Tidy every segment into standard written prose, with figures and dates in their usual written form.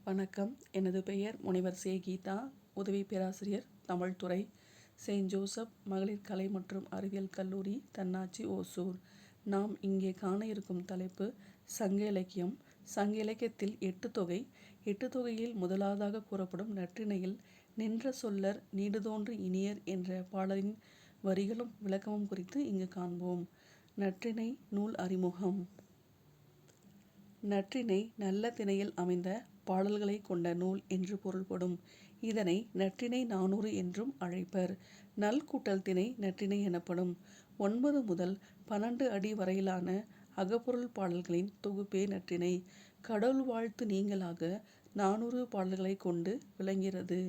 வணக்கம். எனது பெயர் முனைவர் சே. கீதா, உதவி பேராசிரியர் தமிழ் துறை, செயின்ட் ஜோசப் மகளிர் கலை மற்றும் அறிவியல் கல்லூரி, தன்னாட்சி, ஓசூர். நாம் இங்கே காண இருக்கும் தலைப்பு சங்க இலக்கியம். சங்க இலக்கியத்தில் எட்டுத்தொகை. எட்டுத்தொகையில் முதலாவதாக கூறப்படும் நற்றிணையில் நின்ற சொல்லர் நீடுதோன்று இனியர் என்ற பாடலின் வரிகளும் விளக்கமும் குறித்து இங்கு காண்போம். நற்றிணை நூல் அறிமுகம். நற்றிணை நல்ல திணையில் அமைந்த பாடல்களை கொண்ட நூல் என்று பொருள்படும். இதனை நற்றிணை 400 என்றும் அழைப்பர். நல் கூட்டல் திணை நற்றிணை எனப்படும். 9 முதல் 12 அடி வரையிலான அகப்பொருள் பாடல்களின் தொகுப்பே நற்றிணை. கடவுள் வாழ்த்து நீங்கலாக 400 பாடல்களை கொண்டு விளங்குகிறது.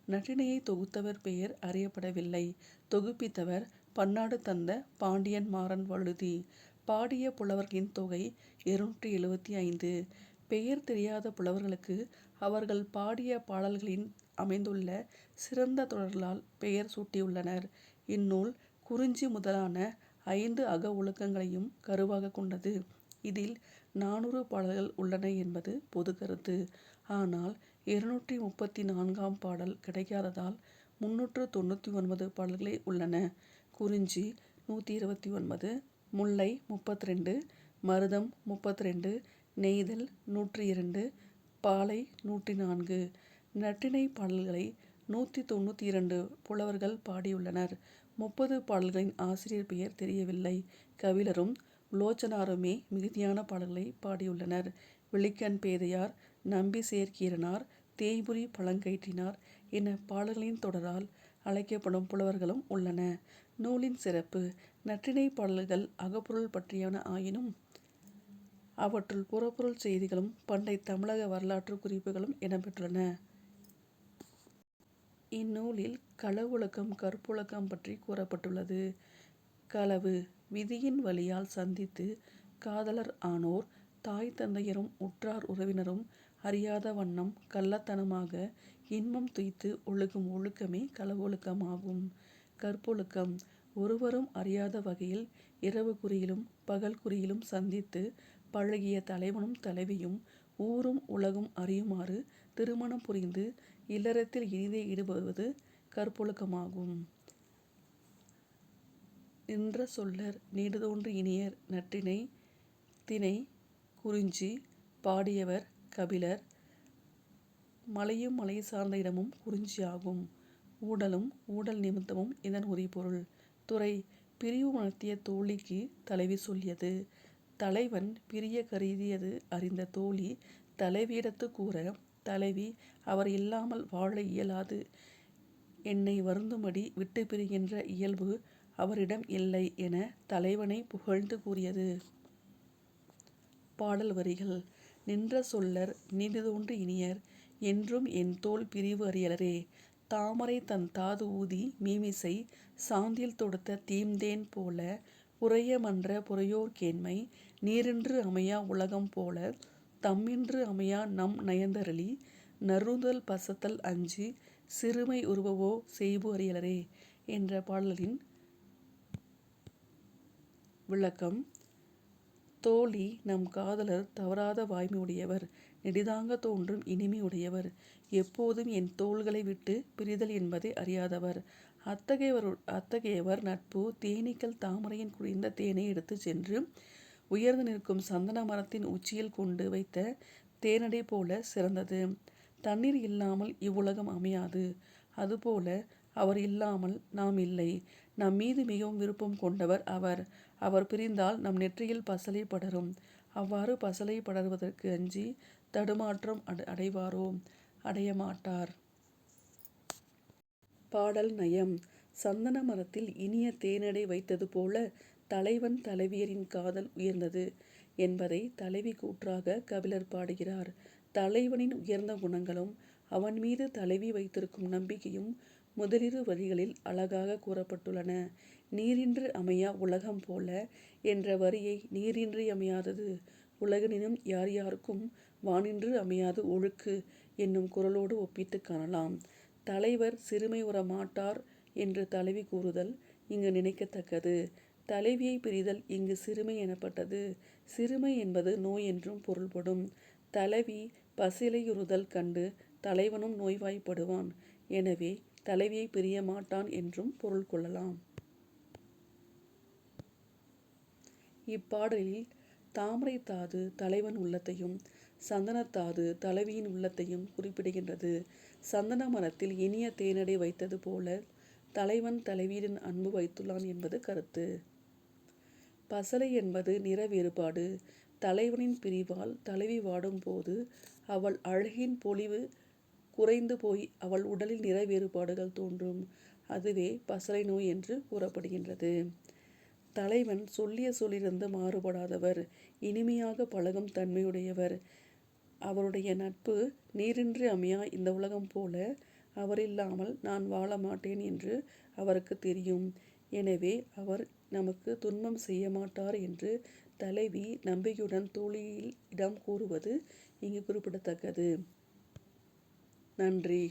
நற்றிணையை தொகுத்தவர் பெயர் அறியப்படவில்லை. தொகுப்பித்தவர் பன்னாடு தந்த பாண்டியன் மாறன் வழுதி. பாடிய புலவர்களின் தொகை 275. பெயர் தெரியாத புலவர்களுக்கு அவர்கள் பாடிய பாடல்களின் அமைந்துள்ள சிறந்த தொடர்களால் பெயர் சூட்டியுள்ளனர். இந்நூல் குறிஞ்சி முதலான 5 அக ஒழுக்கங்களையும் கருவாக கொண்டது. இதில் 400 பாடல்கள் உள்ளன என்பது பொது கருத்து. ஆனால் 234ஆம் பாடல் கிடைக்காததால் 399 பாடல்களே உள்ளன. குறிஞ்சி 129, முல்லை 32, மருதம் 32, நெய்தல் 102, பாலை 104. நற்றிணை பாடல்களை 192 புலவர்கள் பாடியுள்ளனர். 30 பாடல்களின் ஆசிரியர் பெயர் தெரியவில்லை. கபிலரும் லோச்சனாருமே மிகுதியான பாடல்களை பாடியுள்ளனர். விழிக்கண் பேதையார், நம்பி சேர்க்கீரனார், தேய்புரி பழங்கயிற்றினார் என பாடல்களின் தொடரால் அழைக்கப்படும் புலவர்களும் உள்ளன. நூலின் சிறப்பு. நற்றிணை பாடல்கள் அகப்பொருள் பற்றியன ஆயினும் அவற்றுள் புறப்பொருள் செய்திகளும் பண்டை தமிழக வரலாற்று குறிப்புகளும் இடம்பெற்றுள்ளன. இந்நூலில் களவொழுக்கம், கற்பொழுக்கம் பற்றி கூறப்பட்டுள்ளது. களவு விதியின் வழியால் சந்தித்து காதலர் ஆனோர் தாய் தந்தையரும் உற்றார் உறவினரும் அறியாத வண்ணம் கள்ளத்தனமாக இன்பம் துய்த்து ஒழுகும் ஒழுக்கமே களவொழுக்கமாகும். கற்பொழுக்கம் ஒருவரும் அறியாத வகையில் இரவு குறியிலும் பகல் குறியிலும் சந்தித்து பழகிய தலைவனும் தலைவியும் ஊரும் உலகும் அறியுமாறு திருமணம் புரிந்து இல்லறத்தில் இனிதே ஈடுபடுவது கற்பொழுக்கமாகும். நின்ற சொல்லர் நீடுதோன்று இனியர். நற்றிணை. திணை குறிஞ்சி. பாடியவர் கபிலர். மலையும் மலை சார்ந்த இடமும் குறிஞ்சி ஆகும். ஊடலும் ஊடல் நிமித்தமும் இதன் உரிபொருள். துறை பிரிவு உணர்த்திய தோழிக்கு தலைவி சொல்லியது. தலைவன் பிரிய கருதியது அறிந்த தோழி தலைவியிடத்து கூற, தலைவி அவர் இல்லாமல் வாழ இயலாது, என்னை வருந்தும்படி விட்டு பிரிகின்ற இயல்பு அவரிடம் இல்லை என தலைவனை புகழ்ந்து கூறியது. பாடல் வரிகள். நின்ற சொல்லர் நீடுதோன்று இனியர் என்றும் என் தோள் பிரிவு அறியலரே. தாமரை தன் தாது ஊதி மீமிசை சாந்தில் தொடுத்த தீம்தேன் போல உறைய மன்ற புரையோர் கேண்மை நீரின்று அமையா உலகம் போல தம்மின்று அமையா நம் நயந்தருளி நறுந்தல் பசத்தல் அஞ்சி சிறுமை உருவவோ செய்பு அறியலரே என்ற பாடலின் விளக்கம். தோழி நம் காதலர் தவறாத வாய்மை உடையவர், நெடிதாங்க தோன்றும் இனிமை உடையவர், எப்போதும் என் தோள்களை விட்டு பிரிதல் என்பதை அறியாதவர். அத்தகையவர் நட்பு தேனீக்கள் தாமரையின் குடிந்த தேனை எடுத்து சென்று உயர்ந்து நிற்கும் சந்தன மரத்தின் உச்சியில் கொண்டு வைத்த தேனடை போல சிறந்தது. தண்ணீர் இல்லாமல் இவ்வுலகம் அமையாது. அதுபோல அவர் இல்லாமல் நாம் இல்லை. நம் மீது மிகவும் விருப்பம் கொண்டவர் அவர். அவர் பிரிந்தால் நம் நெற்றியில் பசலை படரும். அவ்வாறு பசலை படர்வதற்கு அஞ்சி தடுமாற்றம் அடைவாரோ? அடையமாட்டார். பாடல் நயம். சந்தன மரத்தில் இனிய தேனடை வைத்தது போல தலைவன் தலைவியரின் காதல் உயர்ந்தது என்பதை தலைவி கூற்றாக கபிலர் பாடுகிறார். தலைவனின் உயர்ந்த குணங்களும் அவன் மீது தலைவி வைத்திருக்கும் நம்பிக்கையும் முதலிரு வரிகளில் அழகாக கூறப்பட்டுள்ளன. நீரின்று அமையா உலகம் போல என்ற வரியை நீரின்றி அமையாதது உலகெனினும் யார் யாருக்கும் வானின்று அமையாது ஒழுக்கு என்னும் குறளோடு ஒப்பிட்டு காணலாம். தலைவர் சிறுமை உற மாட்டார் என்று தலைவி கூறுதல் இங்கு நினைக்கத்தக்கது. தலைவியை பிரிதல் இங்கு சிறுமை எனப்பட்டது. சிறுமை என்பது நோய் என்றும் பொருள்படும். தலைவி பசிலையுறுதல் கண்டு தலைவனும் நோய்வாய்ப்படுவான். எனவே தலைவியை பிரிய மாட்டான் என்றும் பொருள் கொள்ளலாம். இப்பாடலில் தாமரைத்தாது தலைவன் உள்ளத்தையும் சந்தனத்தாது தலைவியின் உள்ளத்தையும் குறிப்பிடுகின்றது. சந்தன மரத்தில் இனிய தேனடை வைத்தது போல தலைவன் தலைவியின் அன்பு வைத்துள்ளான் என்பது கருத்து. பசலை என்பது நிற வேறுபாடு. தலைவனின் பிரிவால் தலைவி வாடும் போது அவள் அழகின் பொலிவு குறைந்து போய் அவள் உடலில் நிற வேறுபாடுகள் தோன்றும். அதுவே பசலை நோய் என்று கூறப்படுகின்றது. தலைவன் சொல்லிய சொல்லிலிருந்து மாறுபடாதவர், இனிமையாக பழகும் தன்மையுடையவர். அவருடைய நட்பு நீரின்றி அமையா இந்த உலகம் போல, அவரில்லாமல் நான் வாழ மாட்டேன் என்று அவருக்கு தெரியும். எனவே அவர் நமக்கு துன்பம் செய்ய மாட்டார் என்று தலைவி நம்பிக்கையுடன் தோழியிடம் கூறுவது இங்கு குறிப்பிடத்தக்கது. நன்றி.